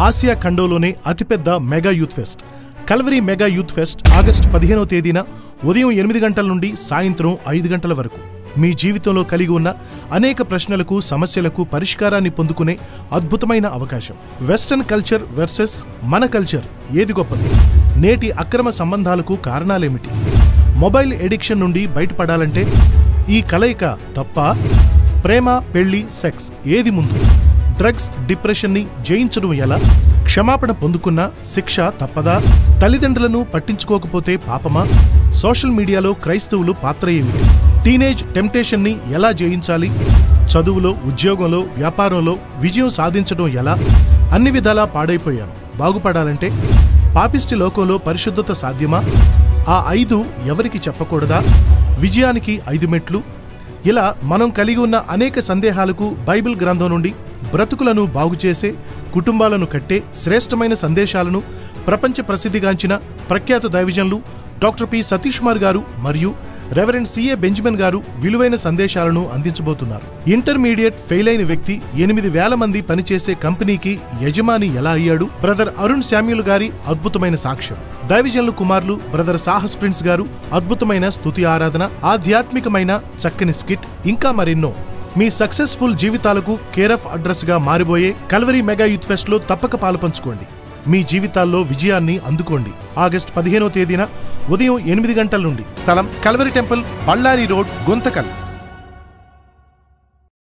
Asia ఖండంలోనే అతిపెద్ద mega youth pest Calvary mega youth pest August 15వ తేదీన ఉదయం 8 గంటల నుండి సాయంత్రం 5 గంటల వరకు మీ జీవితంలో కలిగి ఉన్న అనేక ప్రశ్నలకు సమస్యలకు పరిష్కారాన్ని పొందుకునే అద్భుతమైన అవకాశం. వెస్టర్న్ కల్చర్ వర్సెస్ మన కల్చర్ ఏది గొప్పది? నేటి అక్రమ సంబంధాలకు కారణాలేమిటి? మొబైల్ ఎడిక్షన్ నుండి బయటపడాలంటే ఈ కలయిక తప్ప? ప్రేమ, పెళ్లి, సెక్స్ ఏది ముందు? డ్రగ్స్, డిప్రెషన్ని జయించడం ఎలా? క్షమాపణ పొందుకున్న శిక్ష తప్పదా? తల్లిదండ్రులను పట్టించుకోకపోతే పాపమా? సోషల్ మీడియాలో క్రైస్తవులు పాత్ర ఏమిటి? టీనేజ్ టెంప్టేషన్ని ఎలా జయించాలి? చదువులో, ఉద్యోగంలో, వ్యాపారంలో విజయం సాధించడం ఎలా? అన్ని విధాలా పాడైపోయాను. బాగుపడాలంటే పాపిష్టి లోకంలో పరిశుద్ధత సాధ్యమా? ఆ 5 ఎవరికి చెప్పకూడదా? విజయానికి 5 మెట్లు. ఇలా మనం కలిగి ఉన్న అనేక సందేహాలకు బైబిల్ గ్రంథం నుండి బ్రతుకులను బాగుచేసే, కుటుంబాలను కట్టే శ్రేష్టమైన సందేశాలను ప్రపంచ ప్రసిద్ధిగాంచిన ప్రఖ్యాత దైవజనులు డాక్టర్ పి సతీష్ కుమార్ గారు మరియు రెవరెండ్ సిఏ బెంజమిన్ గారు విలువైన సందేశాలను అందించబోతున్నారు. ఇంటర్మీడియట్ ఫెయిల్ అయిన వ్యక్తి 8,000 మంది పనిచేసే కంపెనీకి యజమాని ఎలా అయ్యాడు? బ్రదర్ అరుణ్ శామ్యూల్ గారి అద్భుతమైన సాక్ష్యం. దైవజనులు కుమారులు బ్రదర్ సాహస్ ప్రిన్స్ గారు అద్భుతమైన స్తుతి ఆరాధన, ఆధ్యాత్మికమైన చక్కని స్కిట్, ఇంకా మరెన్నో. మీ సక్సెస్ఫుల్ జీవితాలకు కేర్ ఆఫ్ అడ్రస్ గా మారిపోయే కల్వరీ మెగా యూత్ ఫెస్ట్ లో తప్పక పాలుపంచుకోండి. మీ జీవితాల్లో విజయాన్ని అందుకోండి. ఆగస్టు 15వ తేదీన ఉదయం 8 గంటల నుండి. స్థలం Calvary temple, Ballari road, Guntakal.